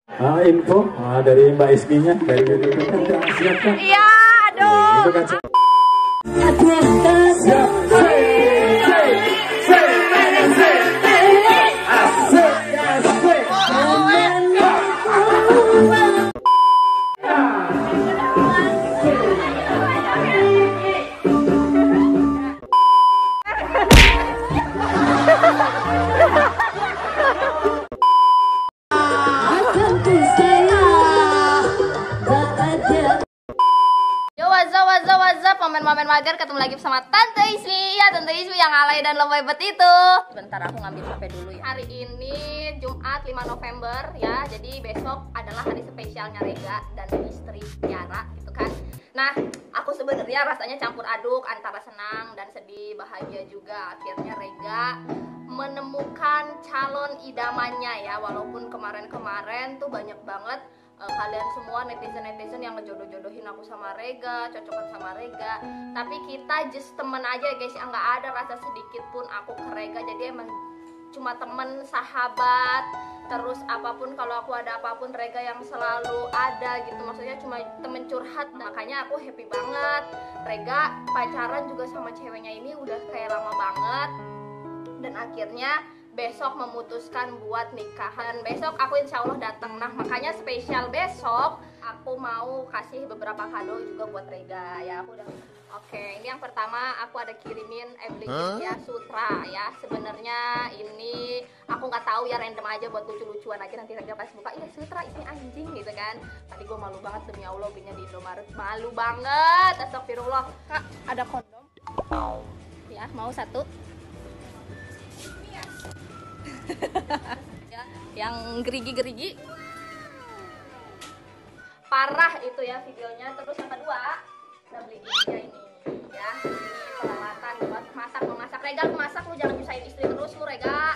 Info dari Mbak Isminya dari YouTube kan siap kan? Iya, aduh. Itu kan what's up, momen-momen mager, ketemu lagi bersama Tante Ismi. Ya, Tante Ismi yang alay dan lebay bet itu. Bentar, aku ngambil HP dulu ya. Hari ini Jumat 5 November ya. Jadi besok adalah hari spesialnya Rega dan istri Tiara gitu kan. Nah, aku sebenarnya rasanya campur aduk antara senang dan sedih, bahagia juga. Akhirnya Rega menemukan calon idamannya ya. Walaupun kemarin-kemarin tuh banyak banget kalian semua netizen yang ngejodoh-jodohin aku sama Rega, cocokan sama Rega. Tapi kita just temen aja guys, nggak ada rasa sedikit pun aku ke Rega. Jadi emang cuma temen, sahabat. Terus apapun, kalau aku ada apapun Rega yang selalu ada gitu. Maksudnya cuma temen curhat. Makanya aku happy banget. Rega pacaran juga sama ceweknya ini udah kayak lama banget. Dan akhirnya besok memutuskan buat nikahan. Besok aku insya Allah datang. Nah, makanya spesial besok aku mau kasih beberapa kado juga buat Rega ya. Aku udah Oke, ini yang pertama aku ada kirimin ya sutra ya. Sebenarnya ini aku nggak tahu ya, random aja buat lucu-lucuan aja. Nanti Rega pas buka, iya sutra ini anjing gitu kan. Tadi gue malu banget demi Allah belinya di Indomaret. Malu banget. Astagfirullah. Kak, ada kondom. Ya, mau satu. Ya, yang gerigi-gerigi parah itu ya videonya. Terus yang kedua kita beli ini ya, ini peralatan buat memasak. Rega lu masak, lu jangan nyusahin istri terus lu Rega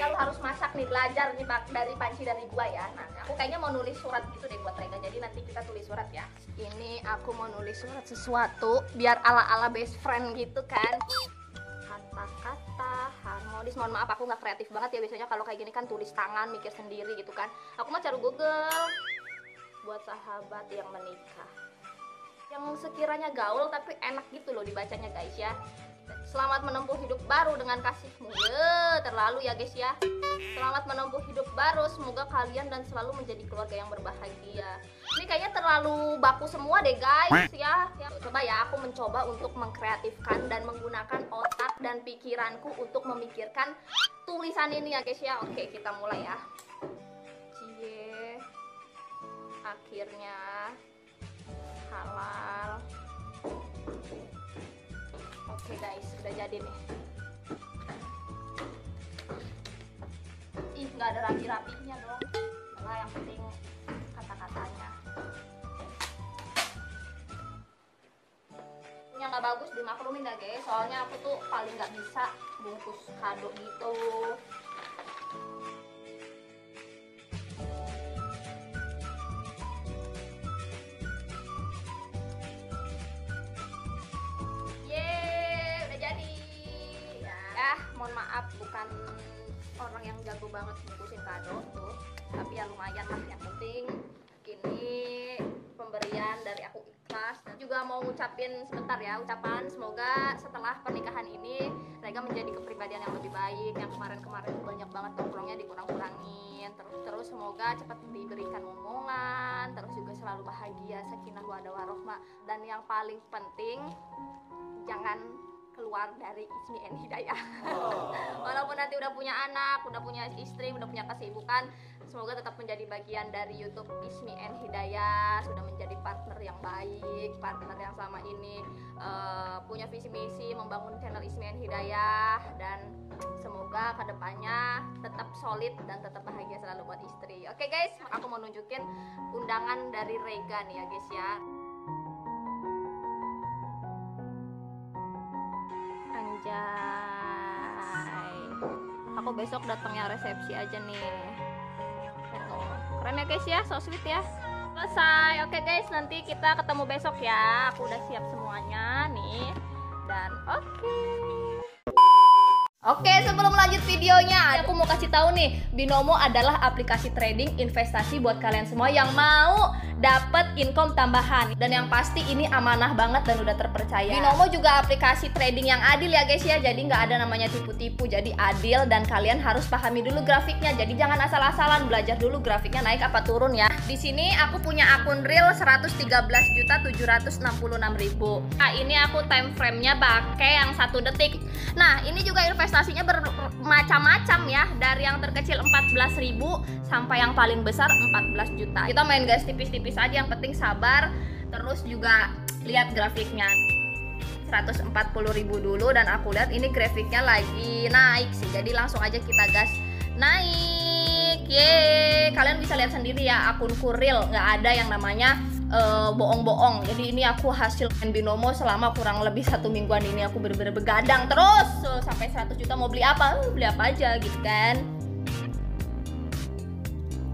lu harus masak nih, belajar nih dari panci dari gua ya. Nah, aku kayaknya mau nulis surat gitu deh buat Rega, jadi nanti kita tulis surat ya. Ini aku mau nulis surat sesuatu biar ala-ala best friend gitu kan. Kata-kata harmonis. Mohon maaf aku nggak kreatif banget ya, biasanya kalau kayak gini kan tulis tangan, mikir sendiri gitu kan. Aku mau cari Google buat sahabat yang menikah, yang sekiranya gaul tapi enak gitu loh dibacanya guys ya. Selamat menempuh hidup baru dengan kasihmu. Terlalu ya guys ya. Selamat menempuh hidup baru, semoga kalian dan selalu menjadi keluarga yang berbahagia. Ini kayaknya terlalu baku semua deh guys ya. Coba ya, aku mencoba untuk mengkreatifkan dan menggunakan otak dan pikiranku untuk memikirkan tulisan ini ya guys ya. Oke, kita mulai ya. Cie, akhirnya halal. Oke guys, udah jadi nih. Ih, nggak ada rapi-rapinya dong. Nah, yang penting kata-katanya. Ini nggak bagus, dimaklumin ya guys. Soalnya aku tuh paling nggak bisa bungkus kado gitu. Mohon maaf, bukan orang yang jago banget bungkusin kado tuh, tapi ya lumayan lah. Yang penting ini pemberian dari aku ikhlas. Dan juga mau ngucapin sebentar ya, ucapan semoga setelah pernikahan ini Rega menjadi kepribadian yang lebih baik. Yang kemarin-kemarin banyak banget nongkrongnya dikurang-kurangin. Terus semoga cepat diberikan omongan, terus juga selalu bahagia, sakinah wadah-warohmah. Dan yang paling penting, jangan keluar dari Ismi and Hidayah. Walaupun nanti udah punya anak, udah punya istri, udah punya kesibukan, semoga tetap menjadi bagian dari YouTube Ismi and Hidayah. Sudah menjadi partner yang baik, partner yang selama ini punya visi misi membangun channel Ismi and Hidayah. Dan semoga kedepannya tetap solid dan tetap bahagia selalu buat istri. Oke guys, aku mau nunjukin undangan dari Rega nih ya guys ya. Aku besok datangnya resepsi aja nih. Keren ya guys ya, so sweet ya. Selesai. Oke guys, nanti kita ketemu besok ya. Aku udah siap semuanya nih. Dan oke. Oke, sebelum lanjut videonya, aku mau kasih tahu nih, Binomo adalah aplikasi trading investasi buat kalian semua yang mau dapat income tambahan. Dan yang pasti ini amanah banget dan udah terpercaya. Binomo juga aplikasi trading yang adil ya guys ya. Jadi nggak ada namanya tipu-tipu. Jadi adil dan kalian harus pahami dulu grafiknya. Jadi jangan asal-asalan, belajar dulu grafiknya naik apa turun ya. Di sini aku punya akun real 113.766.000. Nah, ini aku time frame-nya pakai yang 1 detik. Nah, ini juga investasinya bermacam-macam ya, dari yang terkecil 14.000 sampai yang paling besar 14 juta. Kita main guys tipis-tipis aja, yang penting sabar. Terus juga lihat grafiknya 140.000 dulu, dan aku lihat ini grafiknya lagi naik sih. Jadi langsung aja kita gas naik. Yeay, kalian bisa lihat sendiri ya, akunku real, nggak ada yang namanya bohong-bohong. Jadi ini aku hasil main Binomo selama kurang lebih 1 mingguan ini. Aku bener-bener begadang terus sampai 100 juta. Mau beli apa? Beli apa aja gitu kan.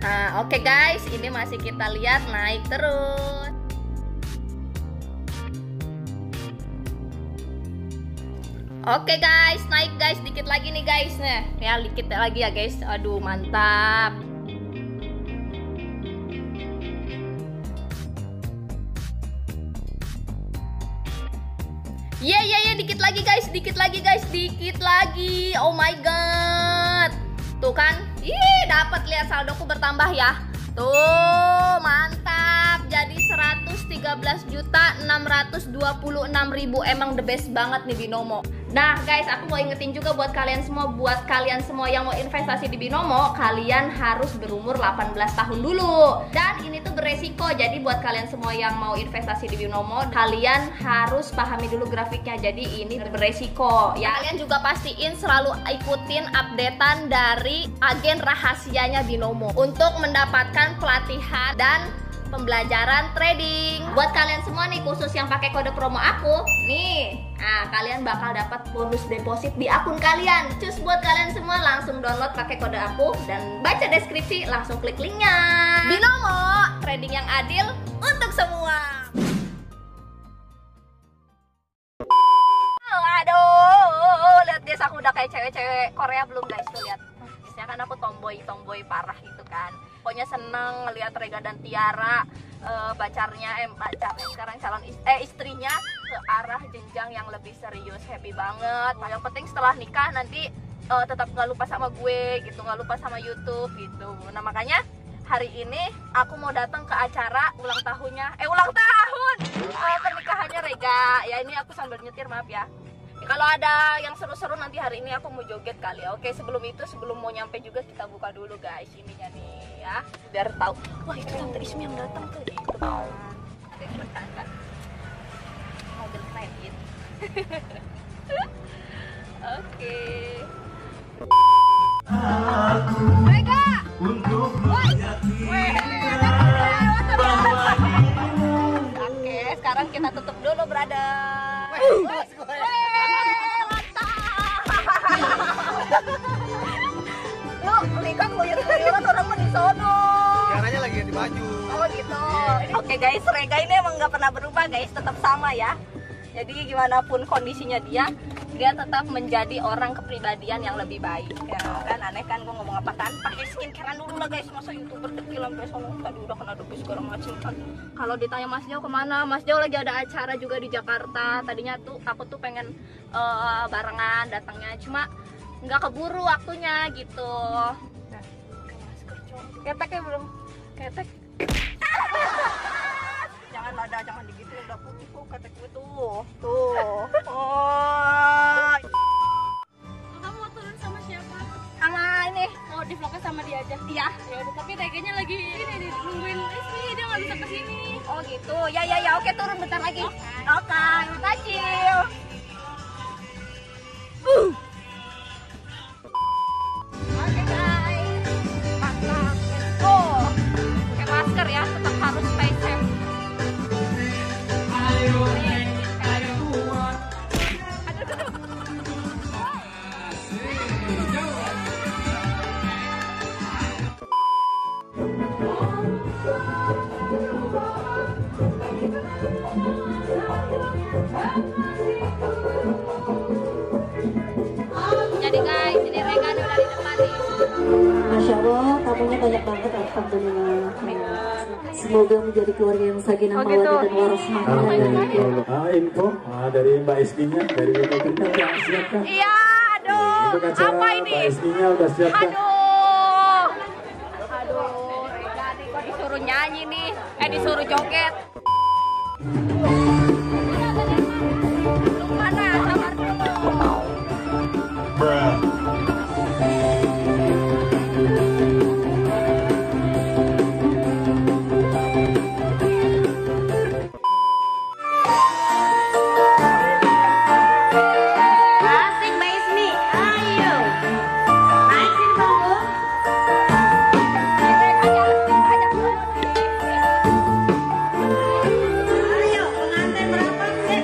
Nah oke guys, ini masih kita lihat naik terus. Oke guys, naik guys, dikit lagi nih guys. Nah ya, dikit lagi ya guys. Aduh mantap. Ya, dikit lagi guys, dikit lagi. Oh my god. Tuh kan? Ih, dapat, lihat saldoku bertambah ya. Tuh, mantap. Jadi 113.626.000. Emang the best banget nih Binomo. Nah guys, aku mau ingetin juga buat kalian semua yang mau investasi di Binomo, kalian harus berumur 18 tahun dulu. Dan ini tuh beresiko. Jadi buat kalian semua yang mau investasi di Binomo, kalian harus pahami dulu grafiknya. Jadi ini beresiko ya. Kalian juga pastiin selalu ikutin updatean dari agen rahasianya Binomo untuk mendapatkan pelatihan dan pembelajaran trading. Buat kalian semua nih, khusus yang pakai kode promo aku nih, nah kalian bakal dapat bonus deposit di akun kalian. Cus, buat kalian semua langsung download pakai kode aku dan baca deskripsi, langsung klik linknya. Binomo, trading yang adil untuk semua. Aduh, lihat guys, aku udah kayak cewek-cewek Korea belum guys? Tuh lihat. Biasanya kan aku tomboy parah gitu kan. Pokoknya seneng ngelihat Rega dan Tiara pacarnya sekarang calon istrinya ke arah jenjang yang lebih serius. Happy banget. Yang penting setelah nikah nanti tetap nggak lupa sama gue gitu, nggak lupa sama YouTube gitu. Nah makanya hari ini aku mau datang ke acara ulang tahun pernikahannya Rega. Ya ini aku sambil nyetir, maaf ya. Kalau ada yang seru-seru nanti hari ini aku mau joget kali ya. Oke, sebelum mau nyampe juga kita buka dulu guys ininya nih ya, biar tahu. Wah itu Tante Ismi yang datang tuh gitu. Ada yang bertanda mobil kredit. Oke. Mereka untuk Oke, sekarang kita tutup dulu brother. Lu nikah keluyuran orang di sono. Tiaranya lagi ganti baju. Oh gitu. Oke guys, Rega ini emang nggak pernah berubah guys, tetap sama ya. Jadi gimana pun kondisinya dia tetap menjadi orang kepribadian yang lebih baik. Ya kan, aneh kan gue ngomong apa kan? Pakai skincarean dulu lah guys, masa YouTuber dekil sampai sono tadi udah kena debus segala macam kan. Kalau ditanya Mas Jo kemana? Mas Jo lagi ada acara juga di Jakarta. Tadinya tuh aku tuh pengen barengan datangnya, cuma nggak keburu waktunya gitu. Nah, keteknya belum ketek. Jangan digitu, udah putih kok ketek gue tuh. Oh. Kamu mau turun sama siapa? Sama ini. Oh, di vlognya sama dia aja. Iya. Ya udah, tapi Reganya lagi ini nungguin Ismi, dia nggak bisa kesini. Oh gitu. Ya. Oke, turun bentar lagi. Oke, terima kasih. Oke guys, mantap. Let's go. Pakai masker ya, tetap harus stay safe. Jadi Semoga menjadi keluarga yang sakinah mawaddah dan warahmah. Info dari Mbak Isminya dari BP Kendal yang siapkah? Iya, aduh. Untuk acara Apa ini? Mbak Isminya udah siapkah? Aduh, Rega nih kok disuruh nyanyi nih, disuruh joget. Lu mana? Sabar dulu. Asik Mbak Ismi, ayo naikin dong. Ayo pengantin berapa sih?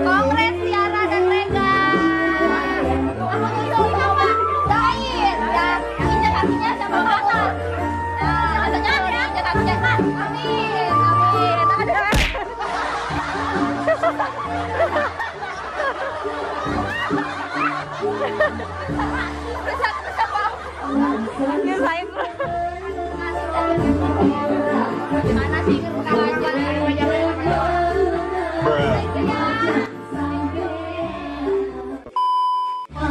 Kongres Tiara dan Rega. Doain ya, injak kakinya sama mata. Nah, katanya injak kakinya. Amin, amin. Ada. Saya gimana sih bukan aja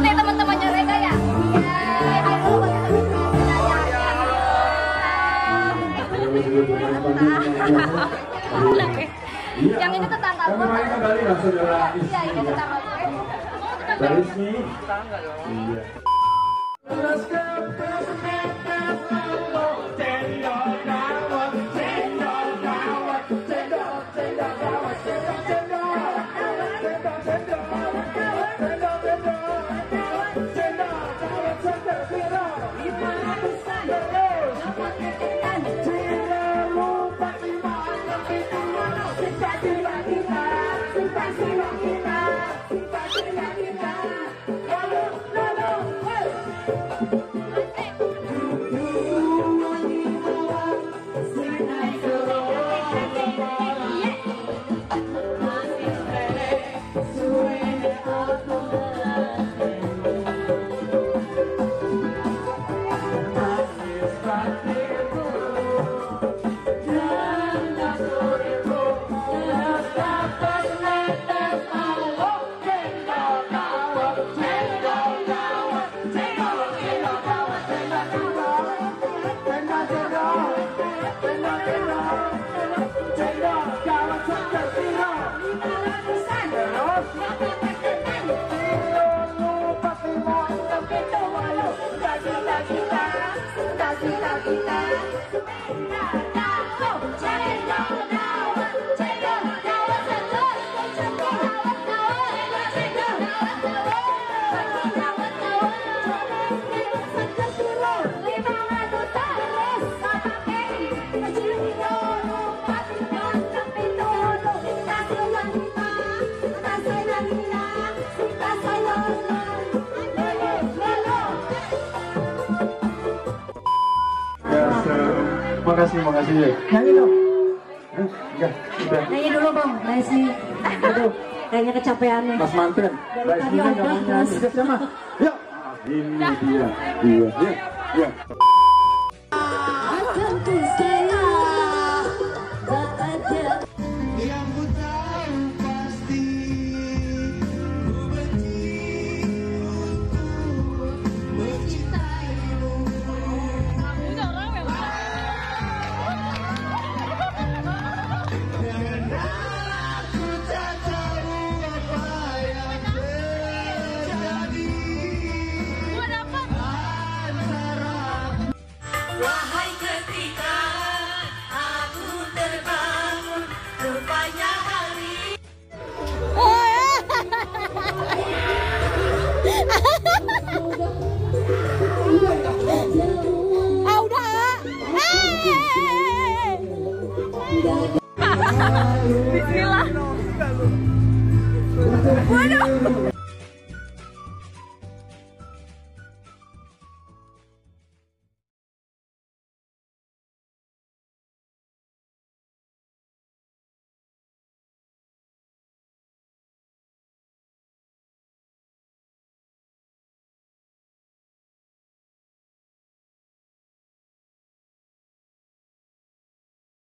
nih teman-temannya Rega ya? Yang ini tetangga gue. Iya, ini tetangga gue. Mbak Ismi. Iya. Makasih. Nyanyi dong. Enggak, udah. Nyanyi dulu bang, Leslie. Aduh, kayaknya kecapean nih. Mas Manten. Dari tadi ogah terus. Sama. Yuk. Ini dia. Ya. Akan ku sayang, tak ada. Yang ku tahu pasti ku benci untuk mencintaimu. Dan aku tak tahu apa yang terjadi antara. Wahai ketika aku terbangun, rupanya hari Bismillah. Waduh.